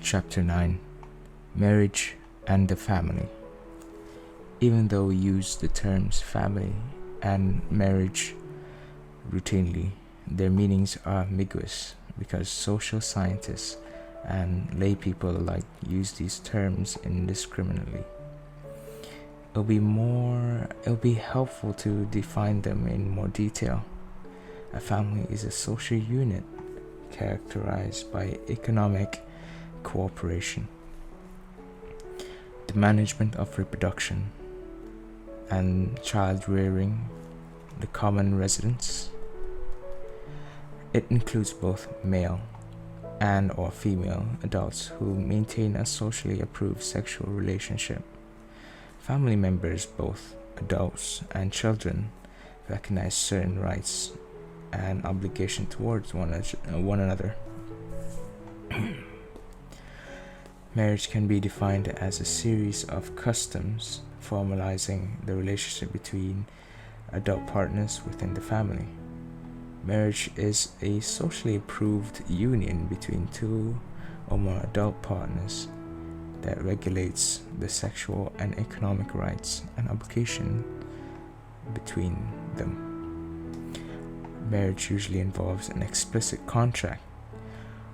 Chapter 9: Marriage and the Family. Even though we use the terms family and marriage routinely, their meanings are ambiguous because social scientists and lay people alike use these terms indiscriminately. It'll be helpful to define them in more detail. A family is a social unit characterized by economic cooperation, the management of reproduction and child rearing, the common residence. It includes both male and or female adults who maintain a socially approved sexual relationship. Family members, both adults and children, recognize certain rights and obligation towards one another. Marriage can be defined as a series of customs formalizing the relationship between adult partners within the family. Marriage is a socially approved union between two or more adult partners that regulates the sexual and economic rights and obligation between them. Marriage usually involves an explicit contract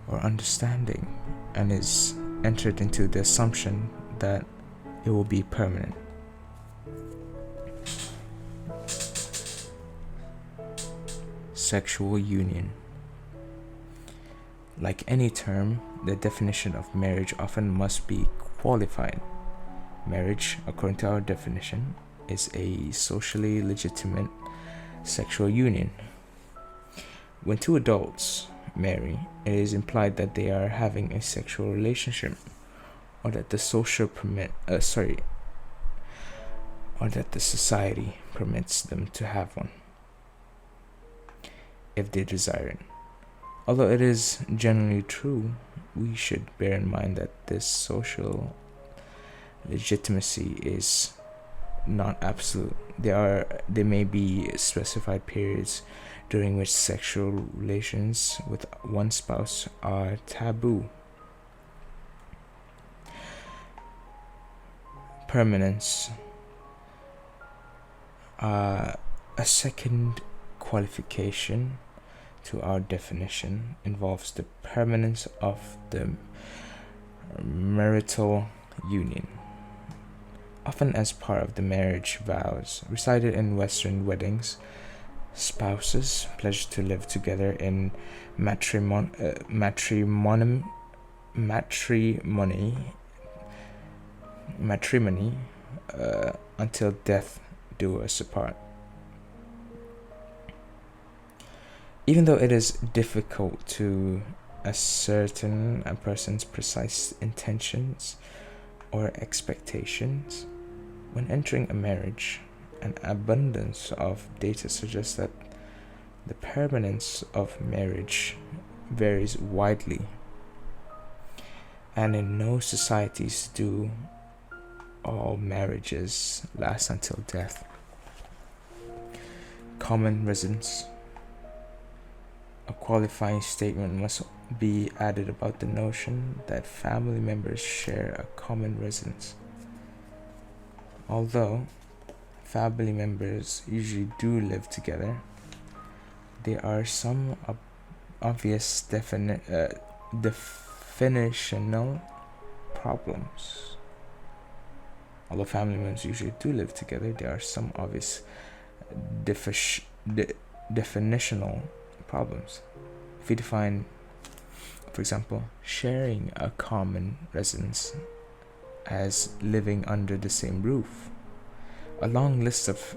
or understanding and is entered into the assumption that it will be permanent. Sexual union. Like any term, the definition of marriage often must be qualified. Marriage, according to our definition, is a socially legitimate sexual union. When two adults marry, it is implied that they are having a sexual relationship, or that the society permits them to have one, if they desire it. Although it is generally true, we should bear in mind that this social legitimacy is not absolute. There may be specified periods during which sexual relations with one spouse are taboo. Permanence. A second qualification to our definition involves the permanence of the marital union, often as part of the marriage vows recited in Western weddings. Spouses pledge to live together in matrimony until death do us apart. Even though it is difficult to ascertain a person's precise intentions or expectations when entering a marriage, an abundance of data suggests that the permanence of marriage varies widely, and in no societies do all marriages last until death. Common residence. A qualifying statement must be added about the notion that family members share a common residence. Although family members usually do live together, there are some obvious definitional problems. Although family members usually do live together, there are some obvious definitional problems. If we define, for example, sharing a common residence as living under the same roof, a long list of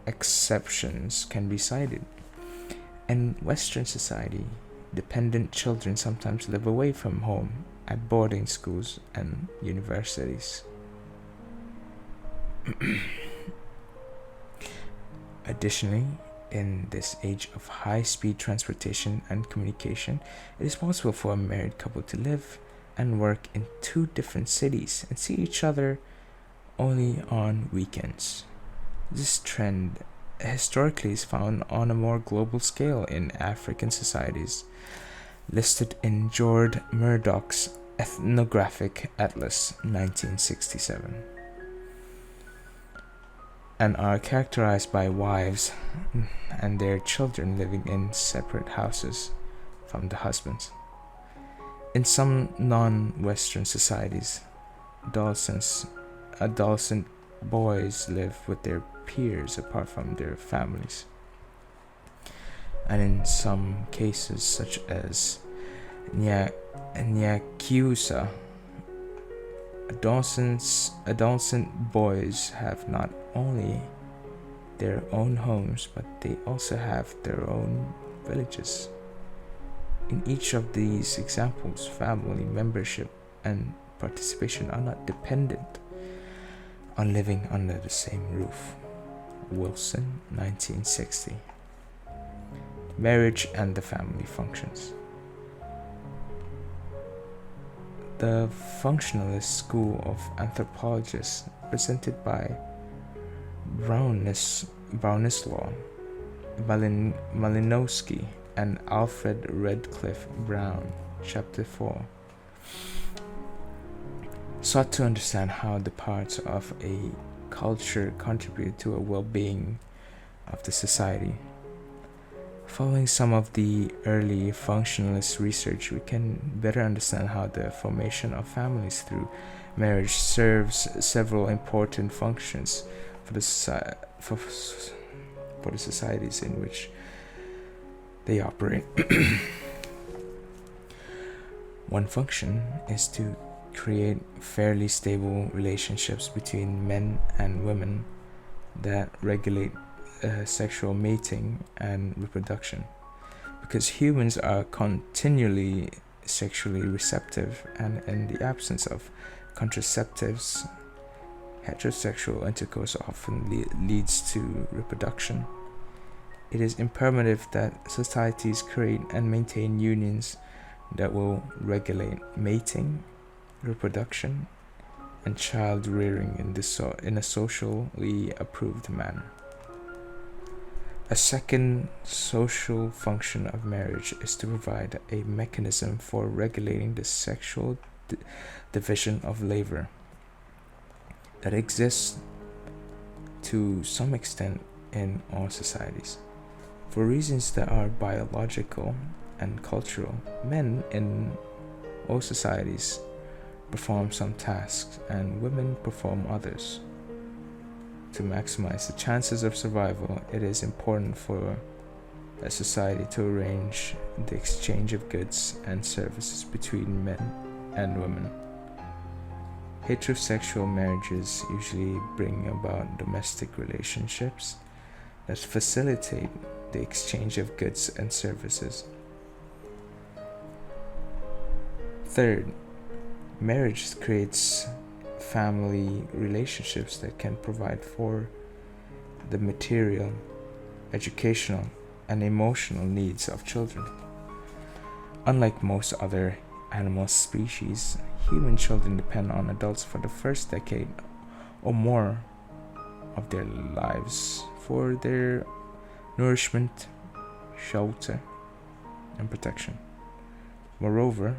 exceptions can be cited. In Western society, dependent children sometimes live away from home at boarding schools and universities. Additionally, in this age of high-speed transportation and communication, it is possible for a married couple to live and work in two different cities and see each other only on weekends. This trend historically is found on a more global scale in African societies listed in George Murdoch's Ethnographic Atlas, 1967, and are characterized by wives and their children living in separate houses from the husbands. In some non-Western societies, adolescent boys live with their peers apart from their families. And in some cases, such as Nyakyusa, adolescent boys have not only their own homes, but they also have their own villages. In each of these examples, family membership and participation are not dependent on living under the same roof. Wilson, 1960. Marriage and the family functions. The functionalist school of anthropologists, presented by Brownislaw, Malinowski, and Alfred Redcliffe Brown, Chapter 4, sought to understand how the parts of a culture contribute to a well-being of the society. Following some of the early functionalist research, we can better understand how the formation of families through marriage serves several important functions for the societies in which they operate. One function is to create fairly stable relationships between men and women that regulate sexual mating and reproduction, because humans are continually sexually receptive, and in the absence of contraceptives, heterosexual intercourse often leads to reproduction. It is imperative that societies create and maintain unions that will regulate mating, reproduction, and child rearing in a socially approved manner. A second social function of marriage is to provide a mechanism for regulating the sexual division of labor that exists to some extent in all societies. For reasons that are biological and cultural, men in all societies perform some tasks and women perform others. To maximize the chances of survival, it is important for a society to arrange the exchange of goods and services between men and women. Heterosexual marriages usually bring about domestic relationships that facilitate the exchange of goods and services. Third, marriage creates family relationships that can provide for the material, educational, and emotional needs of children. Unlike most other animal species, human children depend on adults for the first decade or more of their lives for their nourishment, shelter, and protection. Moreover,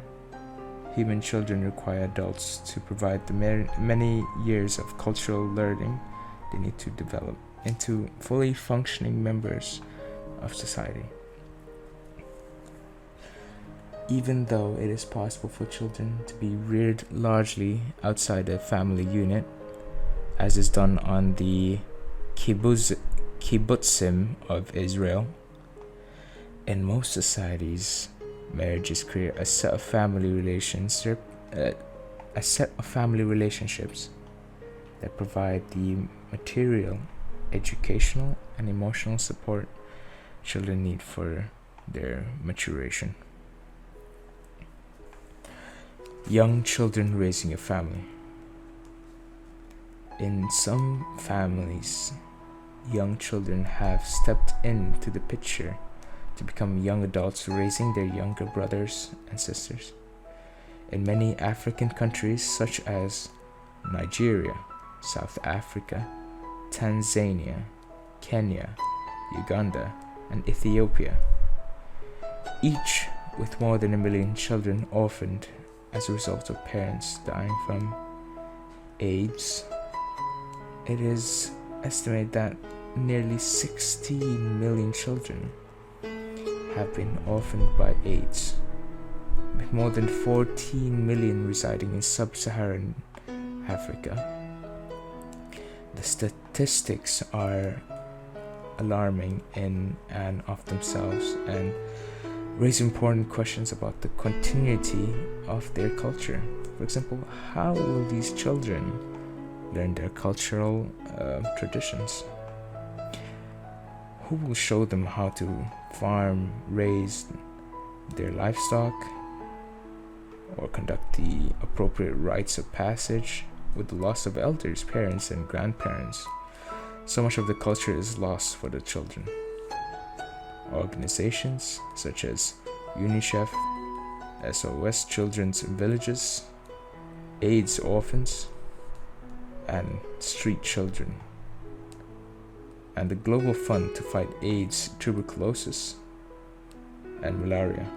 human children require adults to provide the many years of cultural learning they need to develop into fully functioning members of society. Even though it is possible for children to be reared largely outside the family unit, as is done on the kibbutzim of Israel, in most societies, marriages create a set of family relationships that provide the material, educational, and emotional support children need for their maturation. Young children raising a family. In some families, young children have stepped into the picture to become young adults raising their younger brothers and sisters. In many African countries such as Nigeria, South Africa, Tanzania, Kenya, Uganda, and Ethiopia, each with more than 1 million children orphaned as a result of parents dying from AIDS, it is estimated that nearly 16 million children have been orphaned by AIDS, with more than 14 million residing in sub-Saharan Africa. The statistics are alarming in and of themselves and raise important questions about the continuity of their culture. For example, how will these children learn their cultural traditions? Who will show them how to farm, raise their livestock, or conduct the appropriate rites of passage with the loss of elders, parents, and grandparents? So much of the culture is lost for the children. Organizations such as UNICEF, SOS Children's Villages, AIDS Orphans, and Street Children, and the Global Fund to fight AIDS, tuberculosis, and malaria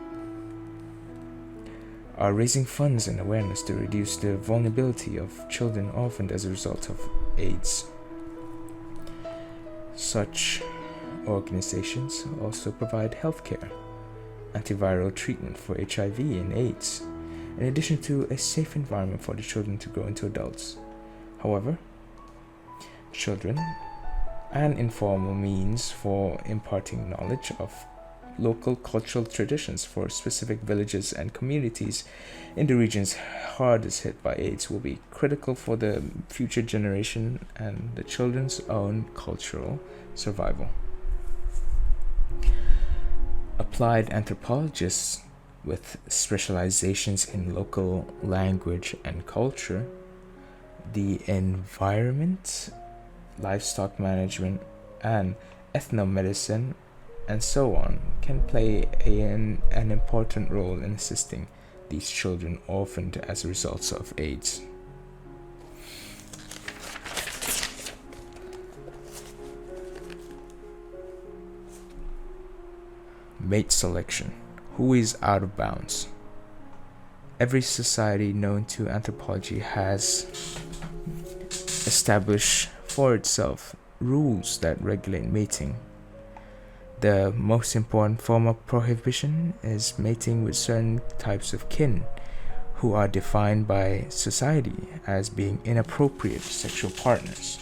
are raising funds and awareness to reduce the vulnerability of children orphaned as a result of AIDS. Such organizations also provide healthcare, antiviral treatment for HIV and AIDS, in addition to a safe environment for the children to grow into adults. However, children and informal means for imparting knowledge of local cultural traditions for specific villages and communities in the regions hardest hit by AIDS will be critical for the future generation and the children's own cultural survival. Applied anthropologists with specializations in local language and culture, the environment, livestock management, and ethnomedicine, and so on, can play an important role in assisting these children orphaned as a result of AIDS. Mate selection. Who is out of bounds? Every society known to anthropology has established for itself rules that regulate mating. The most important form of prohibition is mating with certain types of kin, who are defined by society as being inappropriate sexual partners.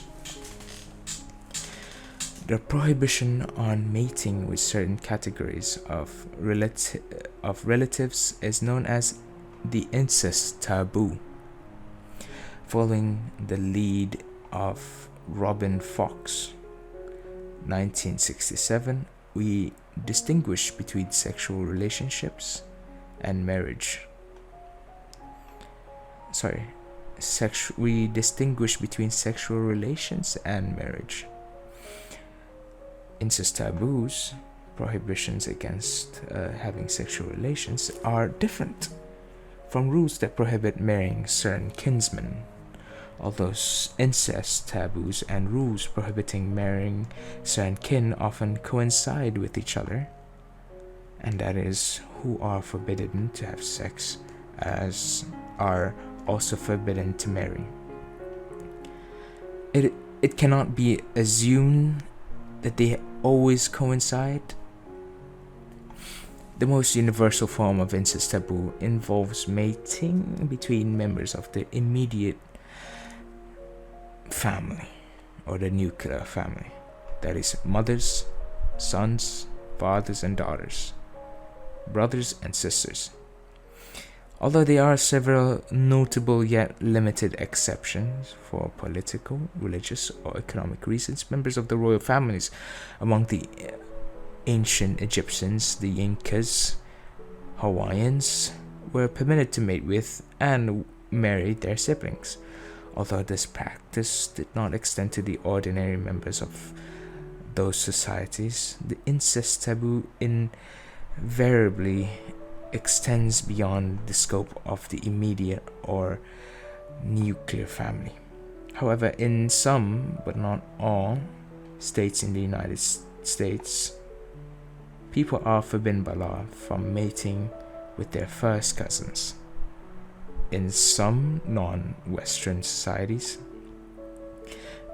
The prohibition on mating with certain categories of relatives is known as the incest taboo, following the lead of Robin Fox, 1967. We distinguish between sexual relationships and marriage. We distinguish between sexual relations and marriage. Incest taboos, prohibitions against having sexual relations, are different from rules that prohibit marrying certain kinsmen. Although incest taboos and rules prohibiting marrying certain kin often coincide with each other, and that is, who are forbidden to have sex as are also forbidden to marry. It cannot be assumed that they always coincide. The most universal form of incest taboo involves mating between members of the immediate family, or the nuclear family, that is, mothers, sons, fathers and daughters, brothers and sisters. Although there are several notable yet limited exceptions for political, religious, or economic reasons, members of the royal families among the ancient Egyptians, the Incas, Hawaiians were permitted to mate with and marry their siblings. Although this practice did not extend to the ordinary members of those societies, the incest taboo invariably extends beyond the scope of the immediate or nuclear family. However, in some, but not all, states in the United States, people are forbidden by law from mating with their first cousins. In some non-Western societies,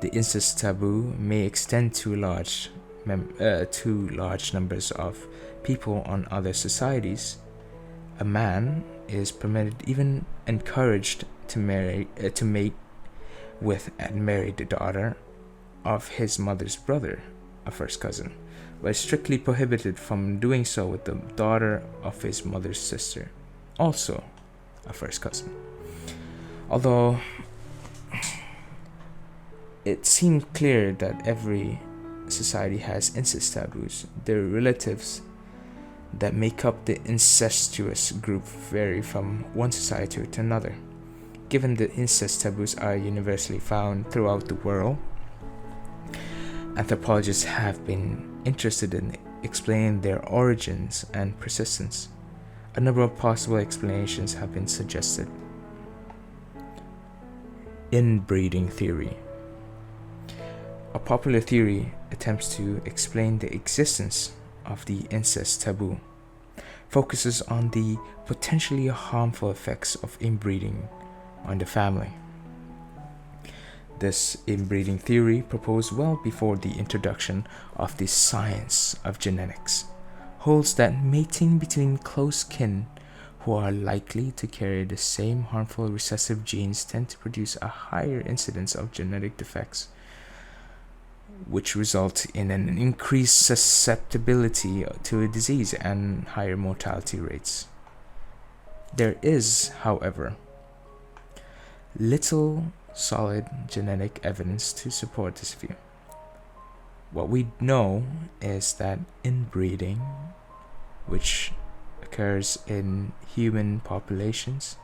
the incest taboo may extend to large numbers of people on other societies. A man is permitted, even encouraged, to mate with and marry the daughter of his mother's brother, a first cousin, but is strictly prohibited from doing so with the daughter of his mother's sister, also a first cousin. Although it seemed clear that every society has incest taboos, the relatives that make up the incestuous group vary from one society to another. Given that incest taboos are universally found throughout the world, anthropologists have been interested in explaining their origins and persistence. A number of possible explanations have been suggested. Inbreeding theory. A popular theory attempts to explain the existence of the incest taboo, focuses on the potentially harmful effects of inbreeding on the family. This inbreeding theory, proposed well before the introduction of the science of genetics, holds that mating between close kin who are likely to carry the same harmful recessive genes tend to produce a higher incidence of genetic defects, which result in an increased susceptibility to a disease and higher mortality rates. There is, however, little solid genetic evidence to support this view. What we know is that inbreeding, which occurs in human populations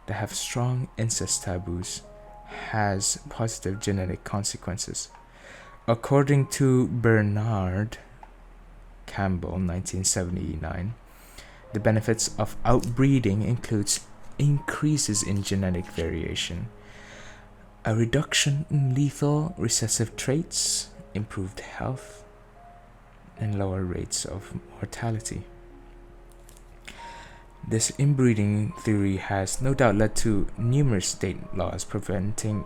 that have strong incest taboos, has positive genetic consequences. According to Bernard Campbell, 1979, the benefits of outbreeding includes increases in genetic variation, a reduction in lethal recessive traits, improved health, and lower rates of mortality. This inbreeding theory has no doubt led to numerous state laws preventing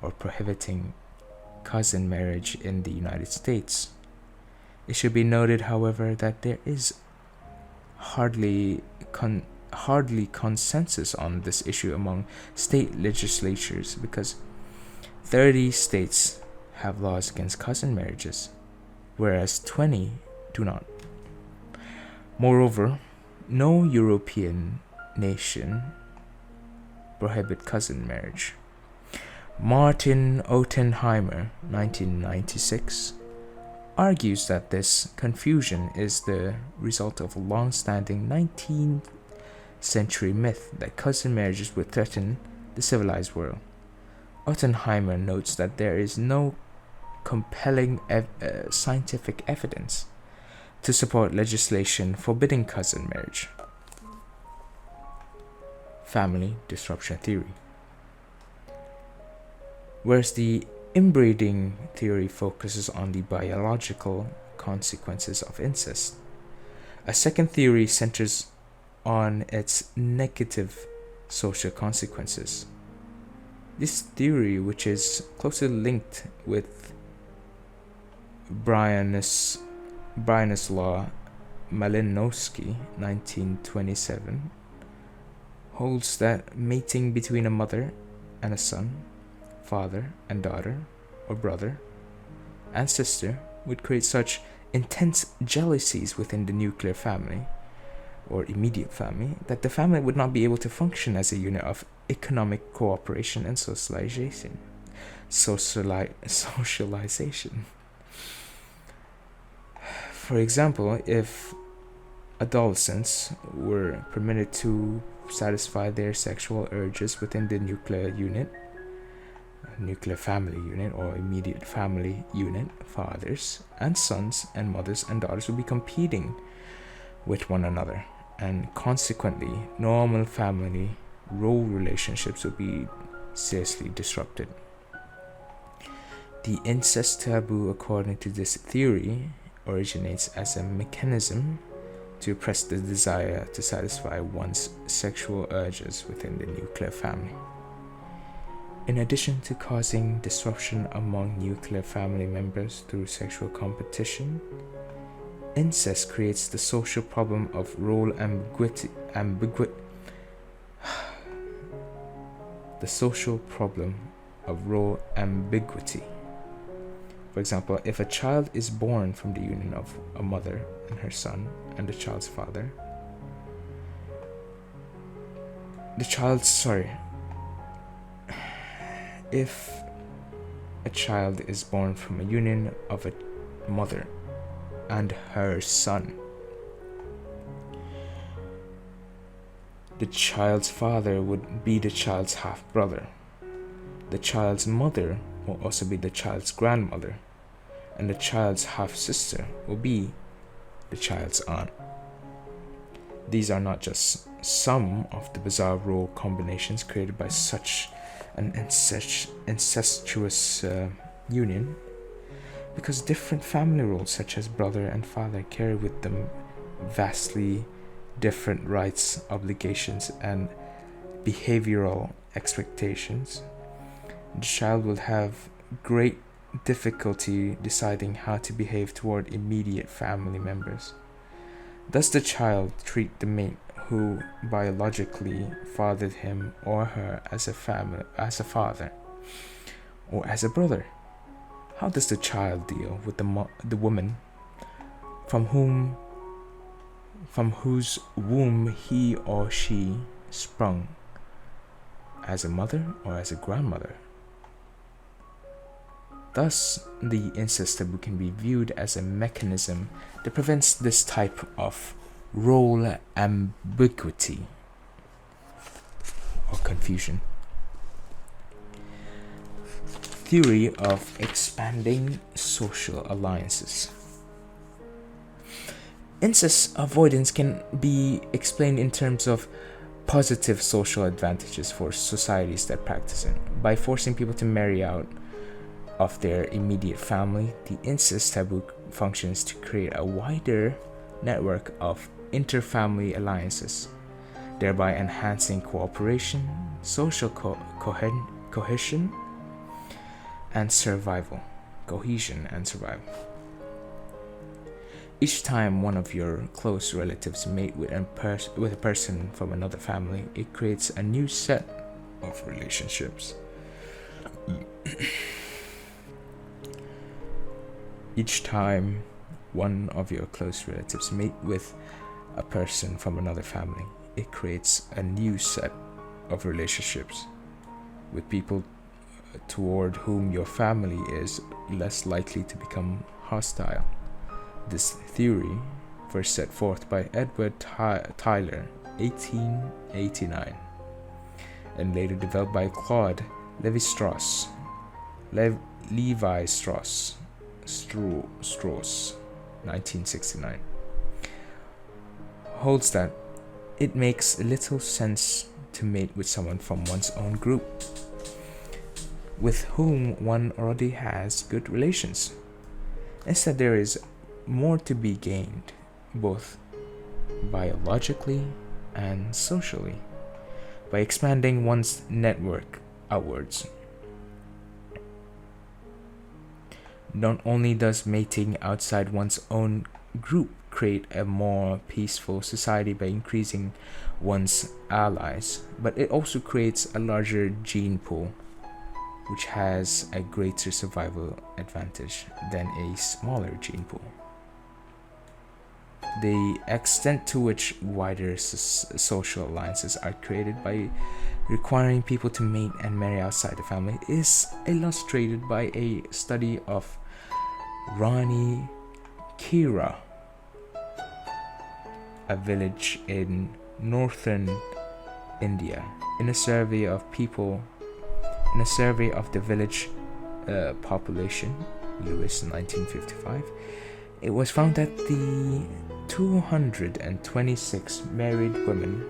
or prohibiting cousin marriage in the United States. It should be noted, however, that there is hardly consensus on this issue among state legislatures, because 30 states have laws against cousin marriages, whereas 20 do not. Moreover, no European nation prohibits cousin marriage. Martin Ottenheimer, 1996, argues that this confusion is the result of a long-standing 19th century myth that cousin marriages would threaten the civilized world. Ottenheimer notes that there is no compelling scientific evidence to support legislation forbidding cousin marriage. Family disruption theory. Whereas the inbreeding theory focuses on the biological consequences of incest, a second theory centers on its negative social consequences. This theory, which is closely linked with Branislaw Malinowski, 1927, holds that mating between a mother and a son, father and daughter, or brother and sister would create such intense jealousies within the nuclear family or immediate family that the family would not be able to function as a unit of economic cooperation and socialization. For example, if adolescents were permitted to satisfy their sexual urges within the nuclear family unit or immediate family unit, fathers and sons and mothers and daughters would be competing with one another, and consequently normal family role relationships would be seriously disrupted. The incest taboo, according to this theory, originates as a mechanism to repress the desire to satisfy one's sexual urges within the nuclear family. In addition to causing disruption among nuclear family members through sexual competition, incest creates the social problem of role ambiguity. The social problem of role ambiguity. For example, if a child is born from the union of a mother and her son and the child's father, if a child is born from a union of a mother and her son, the child's father would be the child's half-brother. The child's mother will also be the child's grandmother, and the child's half-sister will be the child's aunt. These are not just some of the bizarre role combinations created by such an incestuous union, because different family roles such as brother and father carry with them vastly different rights, obligations, and behavioral expectations. The child will have great difficulty deciding how to behave toward immediate family members. Does the child treat the mate who biologically fathered him or her as a father or as a brother? How does the child deal with the woman from whose womb he or she sprung, as a mother or as a grandmother? Thus, the incest taboo can be viewed as a mechanism that prevents this type of role ambiguity or confusion. Theory of expanding social alliances. Incest avoidance can be explained in terms of positive social advantages for societies that practice it. By forcing people to marry out of their immediate family, the incest taboo functions to create a wider network of inter-family alliances, thereby enhancing cooperation, social cohesion, and survival. Each time one of your close relatives mate with a person from another family, it creates a new set of relationships. Each time one of your close relatives mate with a person from another family, it creates a new set of relationships with people toward whom your family is less likely to become hostile. This theory, first set forth by Edward Tyler, 1889, and later developed by Claude Levi-Strauss, 1969, holds that it makes little sense to mate with someone from one's own group, with whom one already has good relations. Instead, there is more to be gained, both biologically and socially, by expanding one's network outwards. Not only does mating outside one's own group create a more peaceful society by increasing one's allies, but it also creates a larger gene pool, which has a greater survival advantage than a smaller gene pool. The extent to which wider social alliances are created by requiring people to mate and marry outside the family is illustrated by a study of Rani Kira, a village in northern India. In a survey of the village population, Lewis, 1955, it was found that the 226 married women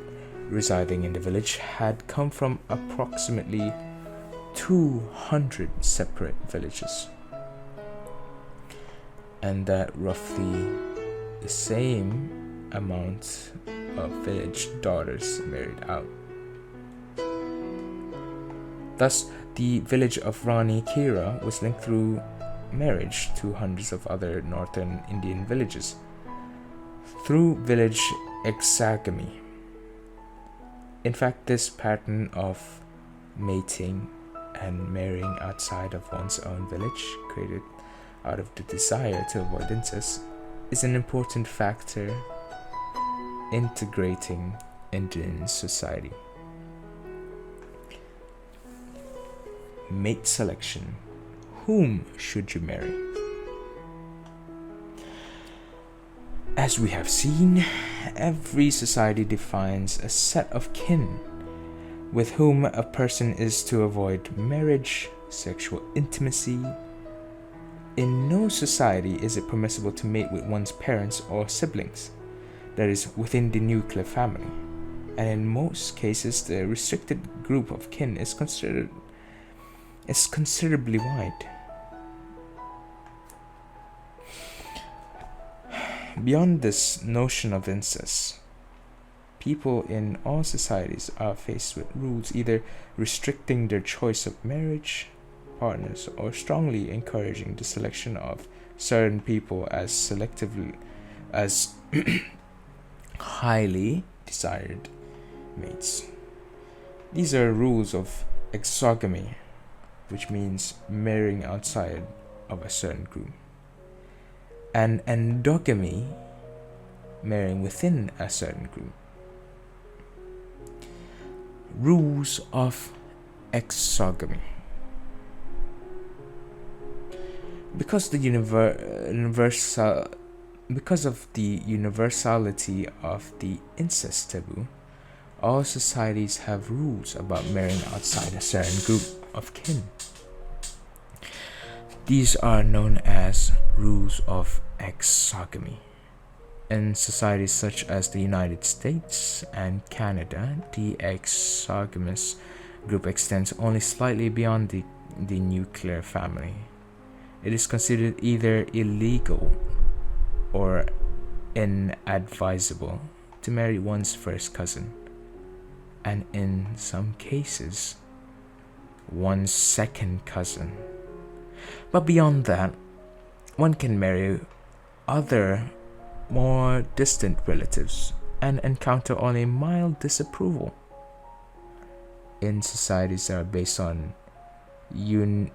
residing in the village had come from approximately 200 separate villages, and that roughly the same amount of village daughters married out. Thus, the village of Rani Kera was linked through marriage to hundreds of other northern Indian villages through village exogamy. In fact, this pattern of mating and marrying outside of one's own village, created out of the desire to avoid incest, is an important factor integrating Indian society. Mate selection. Whom should you marry? As we have seen, every society defines a set of kin with whom a person is to avoid marriage, sexual intimacy. In no society is it permissible to mate with one's parents or siblings, that is, within the nuclear family, and in most cases the restricted group of kin is considerably wide. Beyond this notion of incest, people in all societies are faced with rules either restricting their choice of marriage partners or strongly encouraging the selection of certain people as highly desired mates. These are rules of exogamy, which means marrying outside of a certain group, and endogamy, marrying within a certain group. Rules of exogamy. Because of the universality of the incest taboo, all societies have rules about marrying outside a certain group of kin. These are known as rules of exogamy. In societies such as the United States and Canada, the exogamous group extends only slightly beyond the nuclear family. It is considered either illegal or inadvisable to marry one's first cousin, and in some cases, one's second cousin. But beyond that, one can marry other more distant relatives and encounter only mild disapproval. In societies that are based on unilineal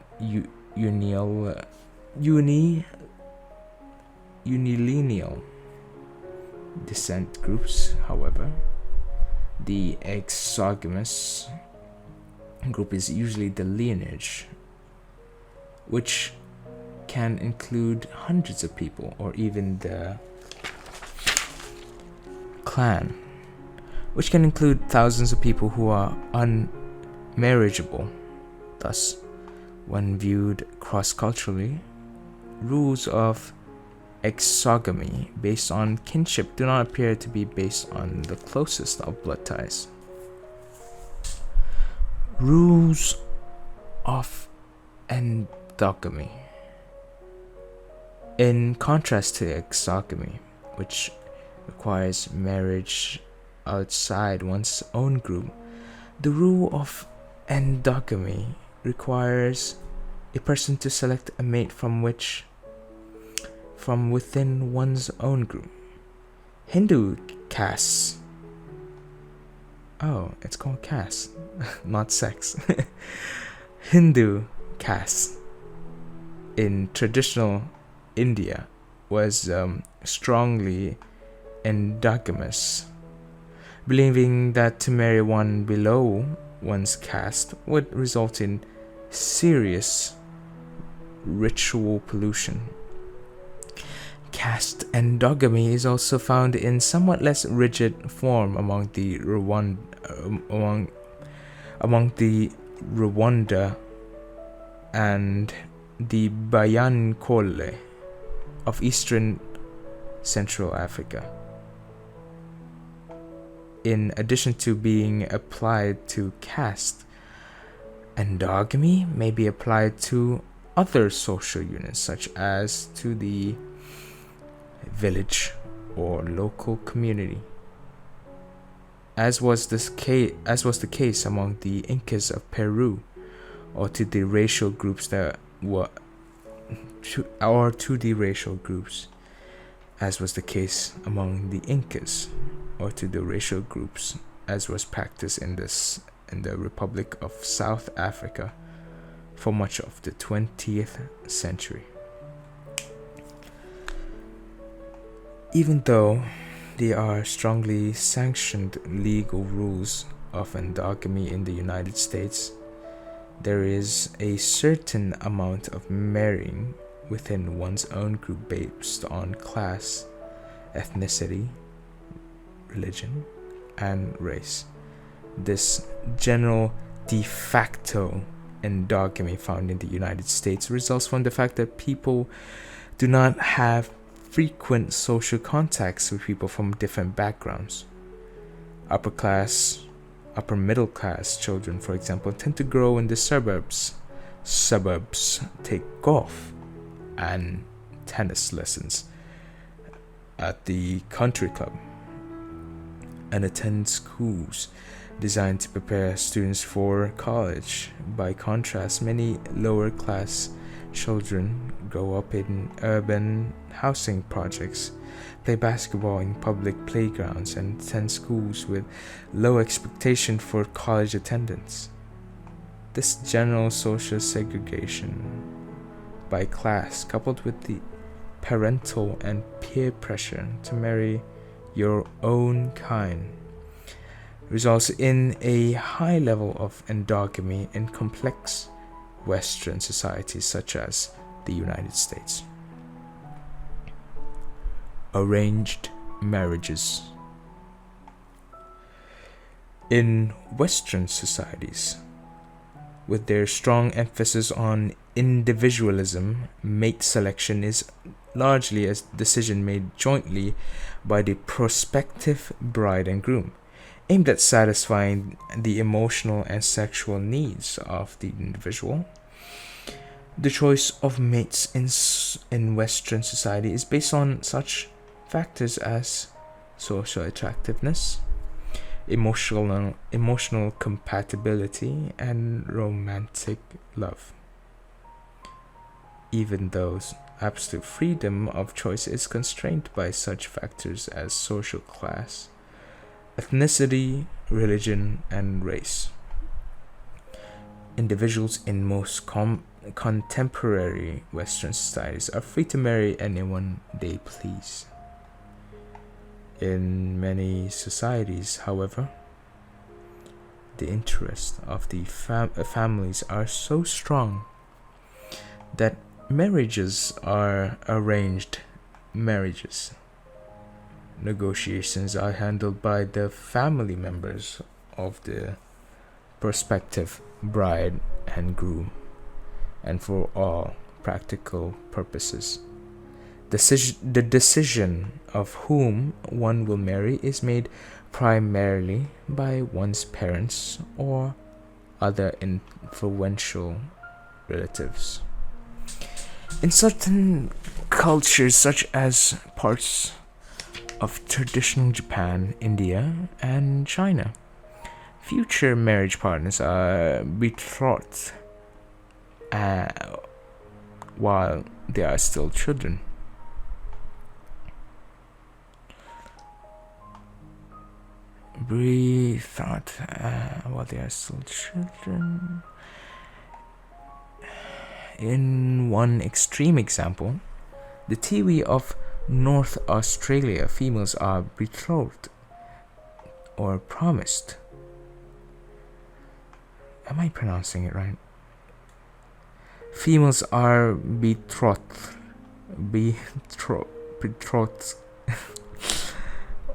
descent groups, however, the exogamous group is usually the lineage, which can include hundreds of people, or even the clan, which can include thousands of people who are unmarriageable. Thus, when viewed cross-culturally, rules of exogamy based on kinship do not appear to be based on the closest of blood ties. Rules of endogamy. In contrast to exogamy, which requires marriage outside one's own group, the rule of endogamy requires a person to select a mate from within one's own group. Hindu castes. Oh, it's called caste, not sex. Hindu caste in traditional India was strongly endogamous, believing that to marry one below one's caste would result in serious ritual pollution. Caste endogamy is also found in somewhat less rigid form among the Rwanda and the Bayankole of Eastern Central Africa. In addition to being applied to caste, endogamy may be applied to other social units, such as to the village or local community, as was the case among the Incas of Peru, or to the racial groups as was the case among the Incas, or to the racial groups as was practiced in the Republic of South Africa for much of the 20th century. Even though there are strongly sanctioned legal rules of endogamy in the United States, there is a certain amount of marrying within one's own group based on class, ethnicity, religion, and race. This general de facto endogamy found in the United States results from the fact that people do not have frequent social contacts with people from different backgrounds. Upper middle class children, for example, tend to grow in the suburbs. Take golf and tennis lessons at the country club and attend schools designed to prepare students for college. By contrast, many lower class children grow up in urban housing projects, play basketball in public playgrounds, and attend schools with low expectation for college attendance. This general social segregation by class, coupled with the parental and peer pressure to marry your own kind, results in a high level of endogamy in complex Western societies such as the United States. Arranged marriages. In Western societies, with their strong emphasis on individualism, mate selection is largely a decision made jointly by the prospective bride and groom, aimed at satisfying the emotional and sexual needs of the individual. The choice of mates in Western society is based on such factors as social attractiveness, emotional compatibility, and romantic love. Even though absolute freedom of choice is constrained by such factors as social class, ethnicity, religion, and race. Individuals in most contemporary Western societies are free to marry anyone they please. In many societies, however, the interests of the families are so strong that marriages are arranged marriages. Negotiations are handled by the family members of the prospective bride and groom, and for all practical purposes, the decision of whom one will marry is made primarily by one's parents or other influential relatives. In certain cultures, such as parts of traditional Japan, India, and China, future marriage partners are betrothed while they are still children. While they are still children. In one extreme example, the Tiwi of North Australia, females are betrothed or promised. Am I pronouncing it right? Females are betrothed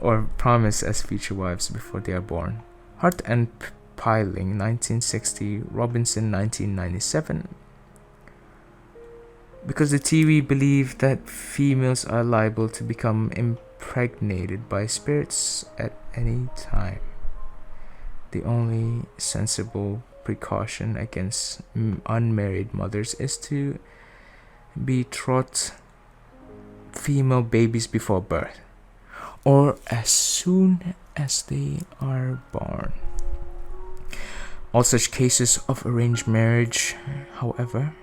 or promised as future wives before they are born. Hart and Piling, 1960, Robinson, 1997. Because the Tiwi believe that females are liable to become impregnated by spirits at any time. The only sensible precaution against unmarried mothers is to betroth female babies before birth, or as soon as they are born. All such cases of arranged marriage, however,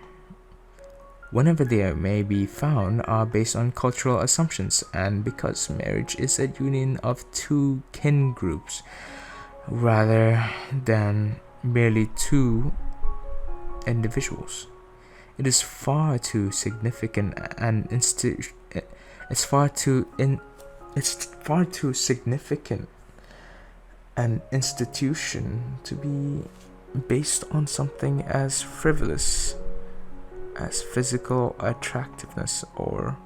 whenever they may be found, are based on cultural assumptions, and because marriage is a union of two kin groups rather than merely two individuals, it is far too significant it's far too significant an institution to be based on something as frivolous as physical attractiveness or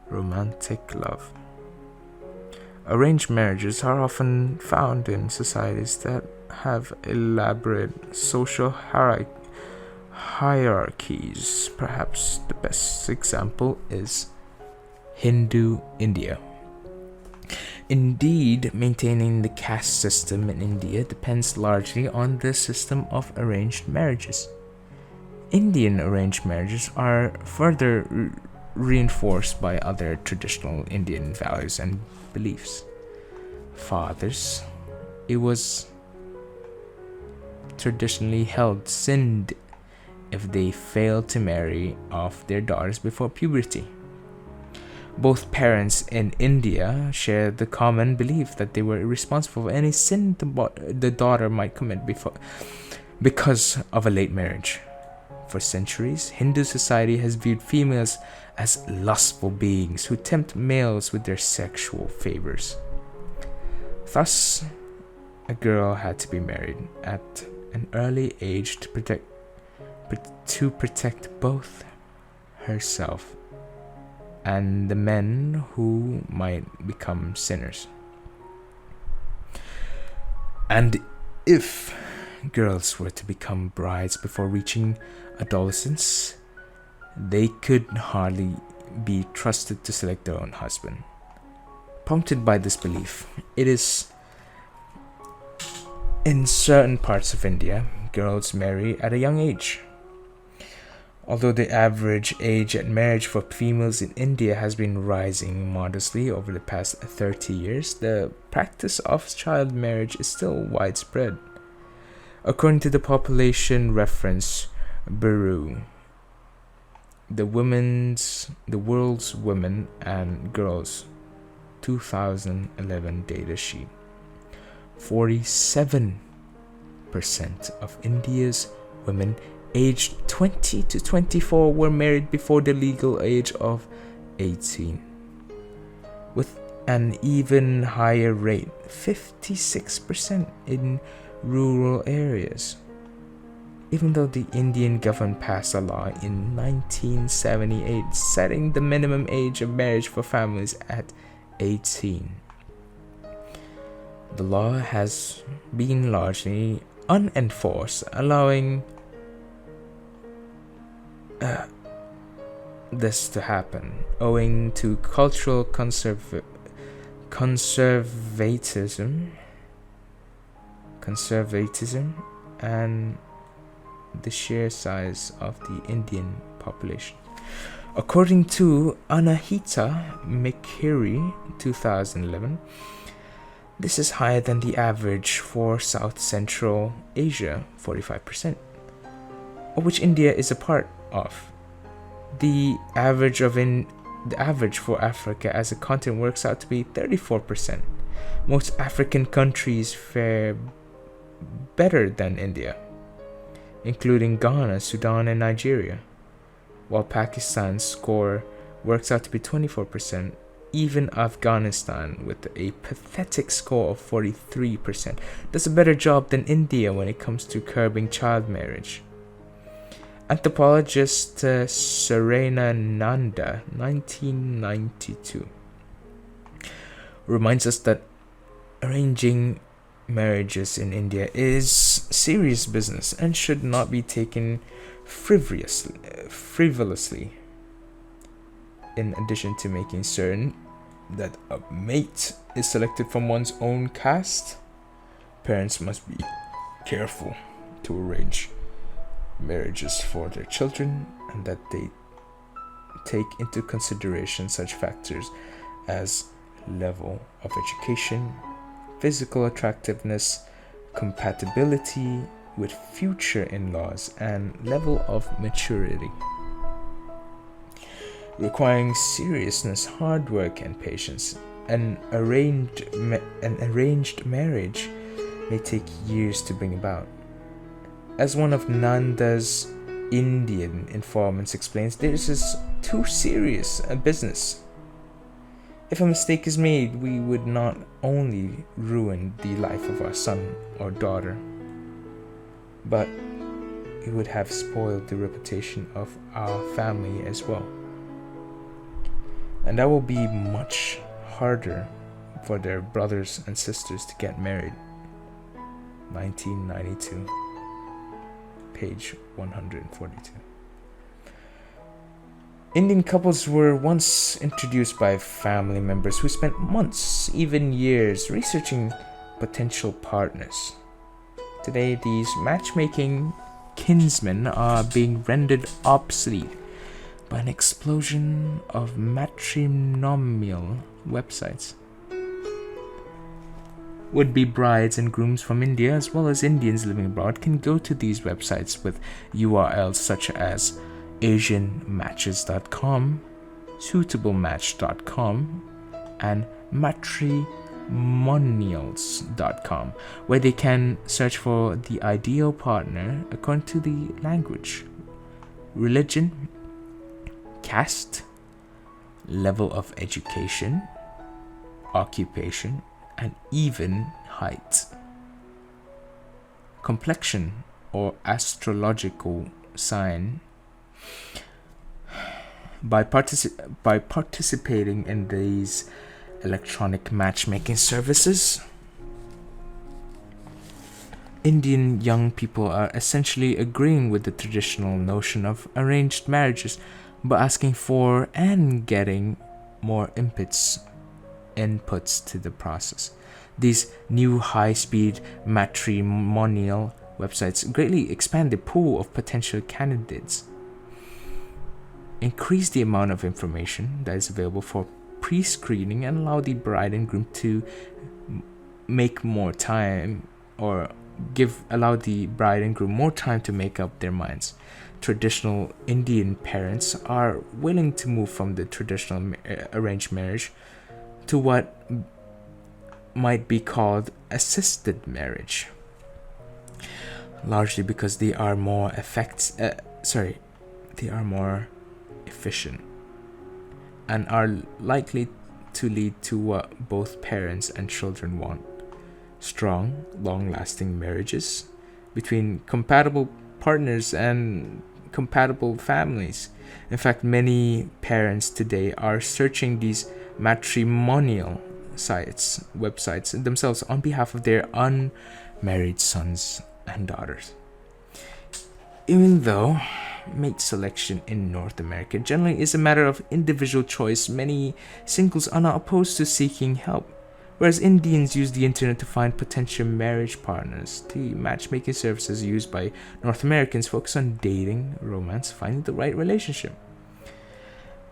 romantic love. Arranged marriages are often found in societies that have elaborate social hierarchies. Perhaps the best example is Hindu India. Indeed, maintaining the caste system in India depends largely on the system of arranged marriages. Indian arranged marriages are further reinforced by other traditional Indian values and beliefs. Fathers, it was traditionally held, sinned if they failed to marry off their daughters before puberty. Both parents in India shared the common belief that they were responsible for any sin the daughter might commit because of a late marriage. For centuries, Hindu society has viewed females as lustful beings who tempt males with their sexual favors. Thus, a girl had to be married at an early age to protect both herself and the men who might become sinners. And if girls were to become brides before reaching adolescence, they could hardly be trusted to select their own husband. Prompted by this belief, it is in certain parts of India, girls marry at a young age. Although the average age at marriage for females in India has been rising modestly over the past 30 years, the practice of child marriage is still widespread. According to the Population Reference Bureau, the World's Women and Girls 2011 data sheet, 47% of India's women aged 20 to 24 were married before the legal age of 18, with an even higher rate, 56%, in rural areas. Even though the Indian government passed a law in 1978 setting the minimum age of marriage for families at 18, the law has been largely unenforced, allowing this to happen owing to cultural conservatism and the sheer size of the Indian population. According to Anahita Mikiri 2011, this is higher than the average for South Central Asia, 45%, of which India is a part of. The average for Africa as a continent works out to be 34%. Most African countries fare better than India, including Ghana, Sudan, and Nigeria, while Pakistan's score works out to be 24%. Even Afghanistan, with a pathetic score of 43%, does a better job than India when it comes to curbing child marriage. Anthropologist Serena Nanda, 1992, reminds us that arranging marriages in India is serious business and should not be taken frivolously. In addition to making certain that a mate is selected from one's own caste, parents must be careful to arrange marriages for their children, and that they take into consideration such factors as level of education, physical attractiveness, compatibility with future in-laws, and level of maturity. Requiring seriousness, hard work, and patience. An arranged marriage may take years to bring about. As one of Nanda's Indian informants explains, this is too serious a business. If a mistake is made, we would not only ruin the life of our son or daughter, but it would have spoiled the reputation of our family as well. And that will be much harder for their brothers and sisters to get married. 1992, page 142. Indian couples were once introduced by family members who spent months, even years, researching potential partners. Today, these matchmaking kinsmen are being rendered obsolete by an explosion of matrimonial websites. Would-be brides and grooms from India, as well as Indians living abroad, can go to these websites with URLs such as asianmatches.com, suitablematch.com, and matrimonials.com, where they can search for the ideal partner according to the language, religion, caste, level of education, occupation, and even height. Complexion or astrological sign. By participating in these electronic matchmaking services, Indian young people are essentially agreeing with the traditional notion of arranged marriages, but asking for and getting more inputs to the process. These new high-speed matrimonial websites greatly expand the pool of potential candidates, increase the amount of information that is available for pre-screening, and allow the bride and groom to make more time allow the bride and groom more time to make up their minds. Traditional Indian parents are willing to move from the traditional arranged marriage to what might be called assisted marriage, largely because they are more efficient and are likely to lead to what both parents and children want: strong, long-lasting marriages between compatible partners and compatible families. In fact, many parents today are searching these matrimonial websites themselves on behalf of their unmarried sons and daughters. Even though mate selection in North America generally is a matter of individual choice, many singles are not opposed to seeking help. Whereas Indians use the internet to find potential marriage partners, the matchmaking services used by North Americans focus on dating, romance, finding the right relationship,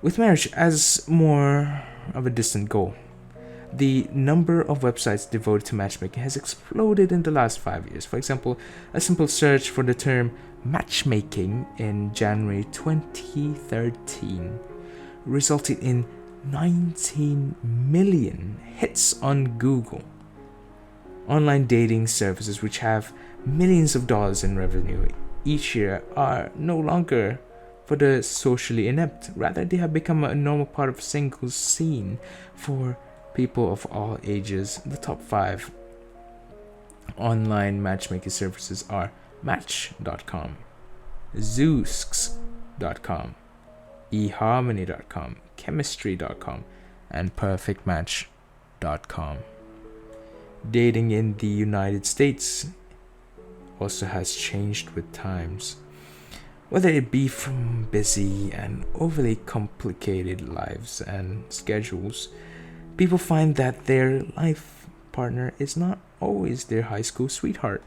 with marriage as more of a distant goal. The number of websites devoted to matchmaking has exploded in the last 5 years. For example, a simple search for the term matchmaking in January 2013 resulted in 19 million hits on Google. Online dating services, which have millions of dollars in revenue each year, are no longer for the socially inept. Rather, they have become a normal part of singles scene for people of all ages. The top 5 online matchmaking services are Match.com, Zoosk.com, eHarmony.com, Chemistry.com, and PerfectMatch.com. Dating in the United States also has changed with times. Whether it be from busy and overly complicated lives and schedules, people find that their life partner is not always their high school sweetheart.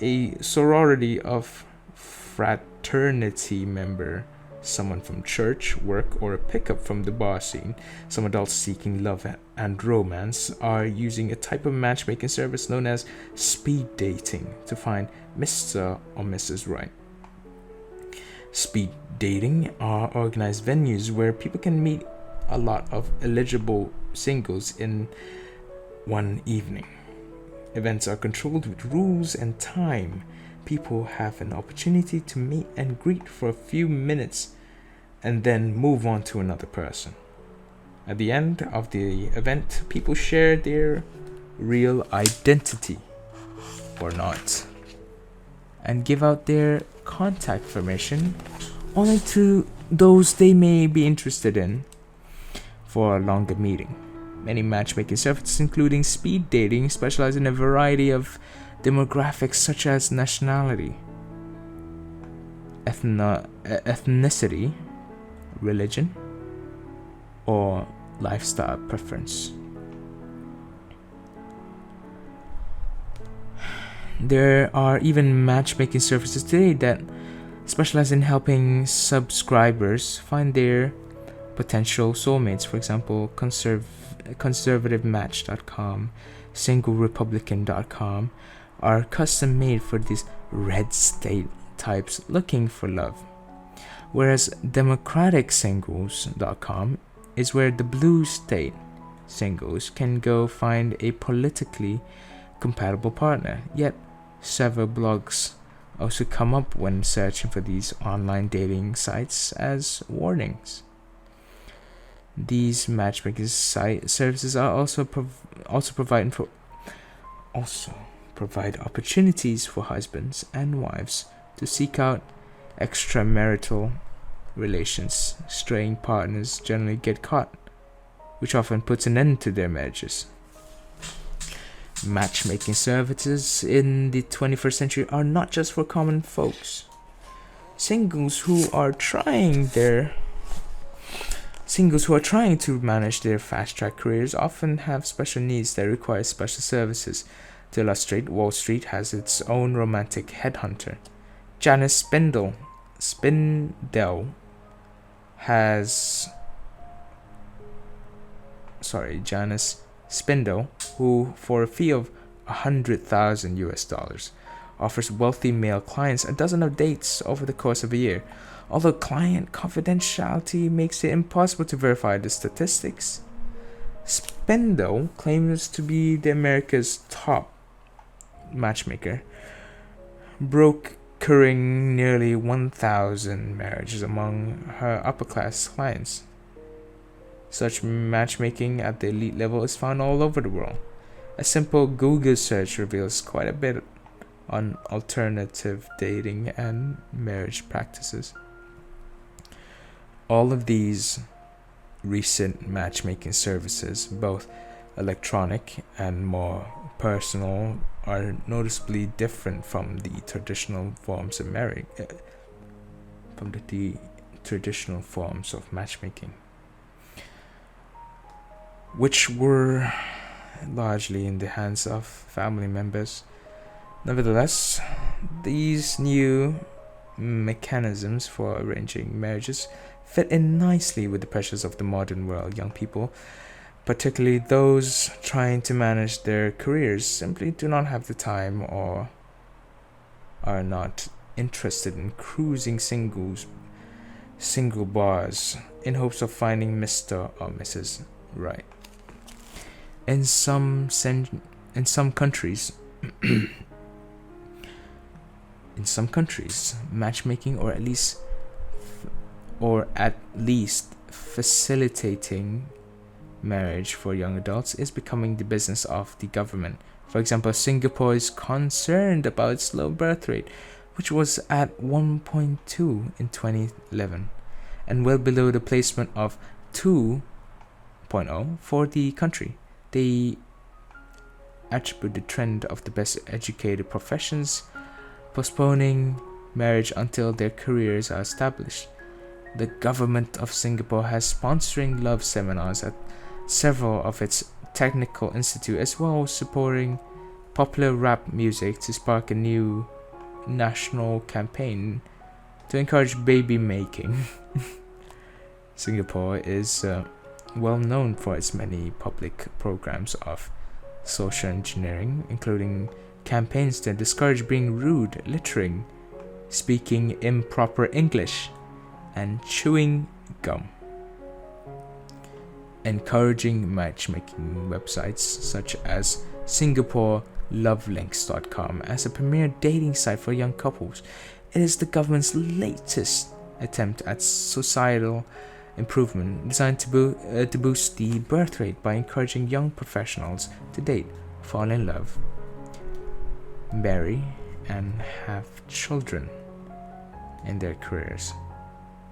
A sorority of fraternity member someone from church, work, or a pickup from the bar scene. Some adults seeking love and romance are using a type of matchmaking service known as speed dating to find Mr. or Mrs. Right. Speed dating are organized venues where people can meet a lot of eligible singles in one evening. Events are controlled with rules and time. People have an opportunity to meet and greet for a few minutes and then move on to another person. At the end of the event, people share their real identity or not and give out their contact information only to those they may be interested in for a longer meeting. Many matchmaking services, including speed dating, specialize in a variety of demographics such as nationality, ethnicity, religion, or lifestyle preference. There are even matchmaking services today that specialize in helping subscribers find their potential soulmates. For example, conservativematch.com, singlerepublican.com are custom made for these red state types looking for love, whereas democraticsingles.com is where the blue state singles can go find a politically compatible partner. Yet several blogs also come up when searching for these online dating sites as warnings. These matchmaking services are also provide opportunities for husbands and wives to seek out extramarital relations. Straying partners generally get caught, which often puts an end to their marriages. Matchmaking services in the 21st century are not just for common folks. Singles who are trying to manage their fast-track careers often have special needs that require special services. To illustrate, Wall Street has its own romantic headhunter. Janice Spindle Janice Spindle, who for a fee of $100,000 offers wealthy male clients a dozen of dates over the course of a year. Although client confidentiality makes it impossible to verify the statistics, Spindle claims to be the America's top matchmaker, brokering nearly 1,000 marriages among her upper-class clients. Such matchmaking at the elite level is found all over the world. A simple Google search reveals quite a bit on alternative dating and marriage practices. All of these recent matchmaking services, both electronic and more personal, are noticeably different from the traditional forms of matchmaking, which were largely in the hands of family members. Nevertheless, these new mechanisms for arranging marriages fit in nicely with the pressures of the modern world. Young people, particularly those trying to manage their careers, simply do not have the time or are not interested in cruising single bars in hopes of finding Mr. or Mrs. Right. In some countries, matchmaking or at least facilitating marriage for young adults is becoming the business of the government. For example, Singapore is concerned about its low birth rate, which was at 1.2 in 2011 and well below the placement of 2.0 for the country. They attribute the trend of the best educated professions postponing marriage until their careers are established. The government of Singapore has sponsoring love seminars at several of its technical institutes, as well as supporting popular rap music to spark a new national campaign to encourage baby making. Singapore is well known for its many public programs of social engineering, including campaigns to discourage being rude, littering, speaking improper English, and chewing gum. Encouraging matchmaking websites such as SingaporeLovelinks.com as a premier dating site for young couples. It is the government's latest attempt at societal improvement designed to boost the birth rate by encouraging young professionals to date, fall in love, marry, and have children in their careers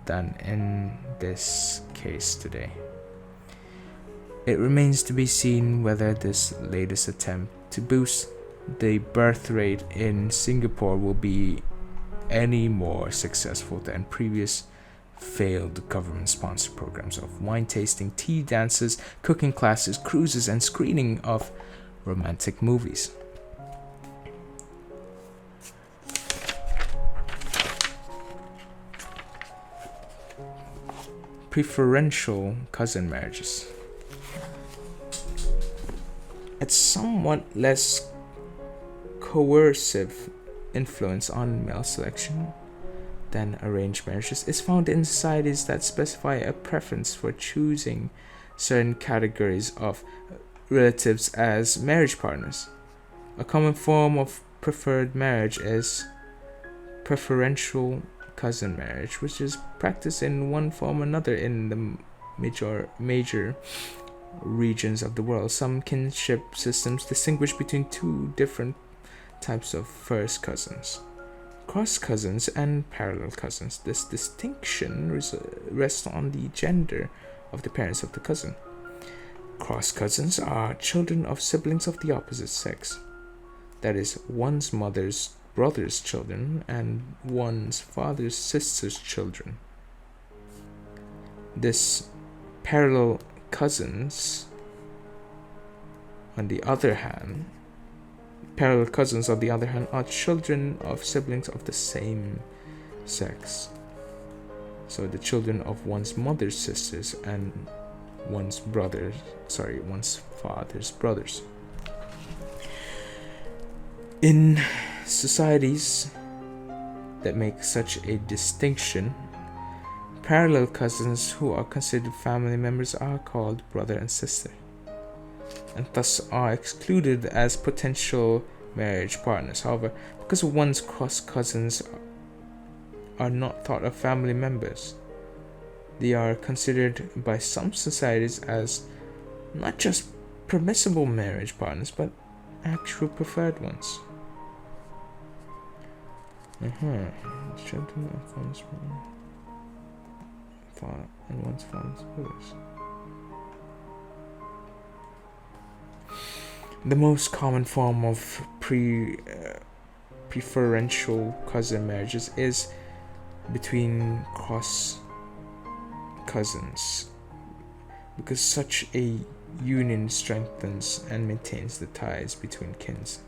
than in this case today. It remains to be seen whether this latest attempt to boost the birth rate in Singapore will be any more successful than previous failed government-sponsored programs of wine tasting, tea dances, cooking classes, cruises, and screening of romantic movies. Preferential cousin marriages. Its somewhat less coercive influence on male selection than arranged marriages is found in societies that specify a preference for choosing certain categories of relatives as marriage partners. A common form of preferred marriage is preferential cousin marriage, which is practiced in one form or another in the major regions of the world. Some kinship systems distinguish between two different types of first cousins: cross cousins and parallel cousins. This distinction rests on the gender of the parents of the cousin. Cross cousins are children of siblings of the opposite sex, that is, one's mother's brother's children and one's father's sister's children. This parallel cousins, on the other hand, are children of siblings of the same sex. So the children of one's mother's sisters and one's father's brothers. In societies that make such a distinction, parallel cousins who are considered family members are called brother and sister, and thus are excluded as potential marriage partners. However, because one's cross cousins are not thought of family members, they are considered by some societies as not just permissible marriage partners, but actual preferred ones. Children of one's father and one's father's brothers. The most common form of preferential cousin marriages is between cross cousins, because such a union strengthens and maintains the ties between kins.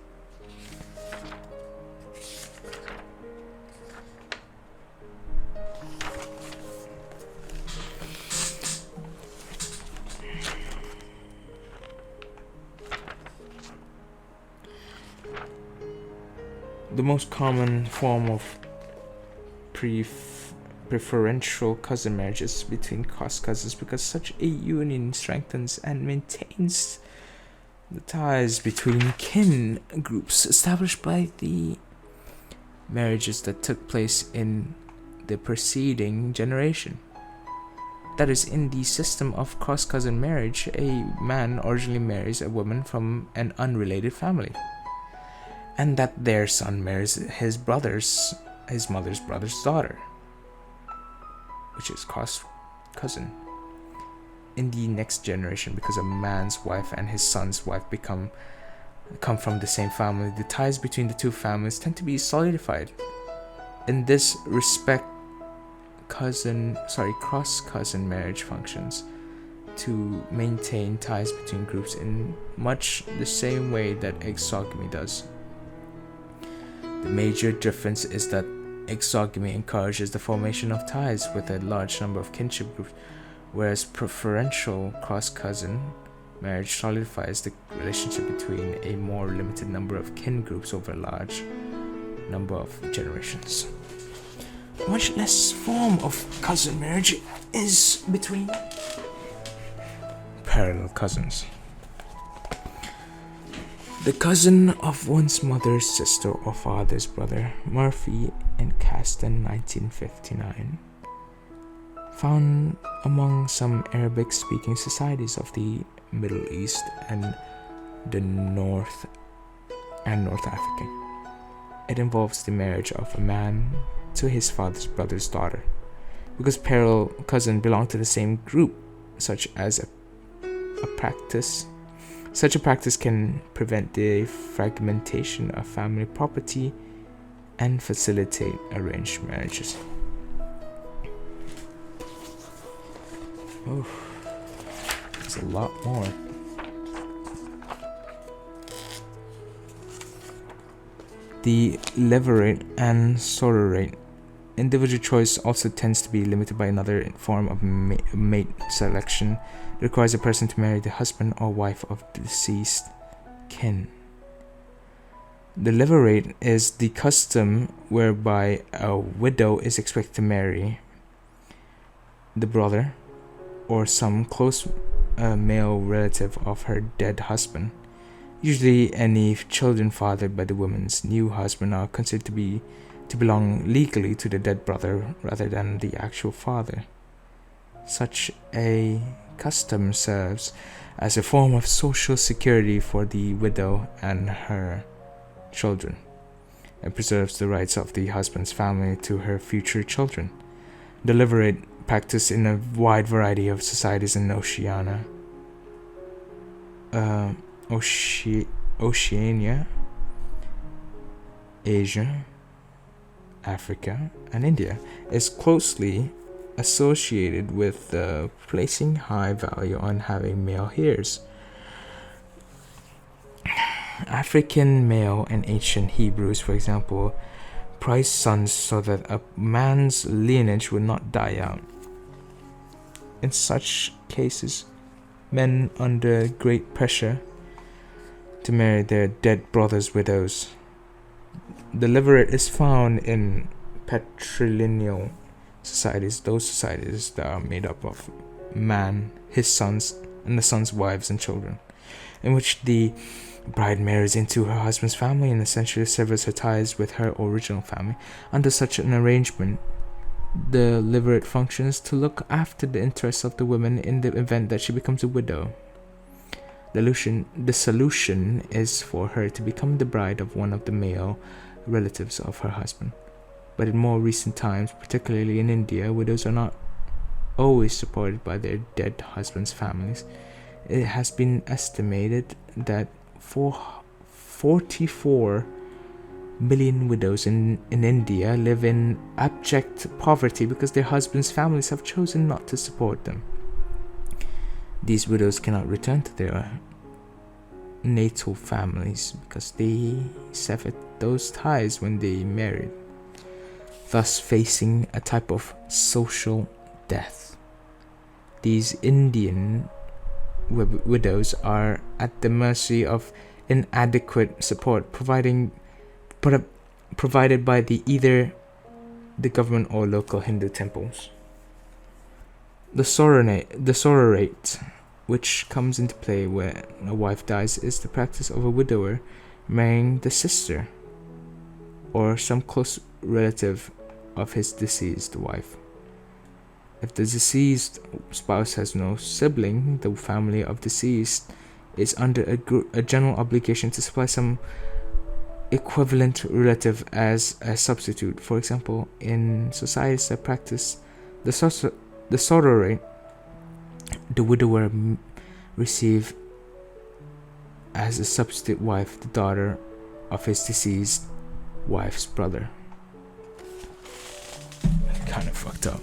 The most common form of preferential cousin marriages between cross cousins, because such a union strengthens and maintains the ties between kin groups established by the marriages that took place in the preceding generation. That is, in the system of cross cousin marriage, a man originally marries a woman from an unrelated family, and that their son marries his mother's brother's daughter, which is cross cousin. In the next generation, because a man's wife and his son's wife come from the same family, the ties between the two families tend to be solidified. In this respect, cross cousin marriage functions to maintain ties between groups in much the same way that exogamy does. The major difference is that Exogamy encourages the formation of ties with a large number of kinship groups, whereas preferential cross-cousin marriage solidifies the relationship between a more limited number of kin groups over a large number of generations. A much less form of cousin marriage is between parallel cousins. The cousin of one's mother's sister or father's brother, Murphy and Caston, 1959, found among some Arabic-speaking societies of the Middle East and the North Africa. It involves the marriage of a man to his father's brother's daughter. Because parallel cousins belong to the same group, such a practice can prevent the fragmentation of family property and facilitate arranged marriages. There's a lot more. The levirate and sororate. Individual choice also tends to be limited by another form of mate selection. It requires a person to marry the husband or wife of the deceased kin. The levirate is the custom whereby a widow is expected to marry the brother or some close male relative of her dead husband. Usually, any children fathered by the woman's new husband are considered to belong legally to the dead brother rather than the actual father. Such a custom serves as a form of social security for the widow and her children, and preserves the rights of the husband's family to her future children. The levirate practiced in a wide variety of societies in Oceania, Asia, Africa, and India, is closely associated with placing high value on having male heirs. African male and ancient Hebrews, for example, prized sons so that a man's lineage would not die out. In such cases, men under great pressure to marry their dead brothers' widows. The levirate is found in patrilineal societies, those societies that are made up of man, his sons, and the sons' wives and children, in which the bride marries into her husband's family and essentially severs her ties with her original family. Under such an arrangement, the levirate functions to look after the interests of the woman in the event that she becomes a widow. The solution is for her to become the bride of one of the male relatives of her husband. But in more recent times, particularly in India, widows are not always supported by their dead husbands' families. It has been estimated that 44 million widows in India live in abject poverty because their husbands' families have chosen not to support them. These widows cannot return to their natal families because they severed those ties when they married, thus facing a type of social death. These Indian widows are at the mercy of inadequate support provided by either the government or local Hindu temples. The sororate, which comes into play when a wife dies, is the practice of a widower marrying the sister or some close relative of his deceased wife. If the deceased spouse has no sibling, the family of deceased is under a general obligation to supply some equivalent relative as a substitute. For example, in societies that practice the sororate, the widower receive as a substitute wife the daughter of his deceased wife's brother. Kind of fucked up.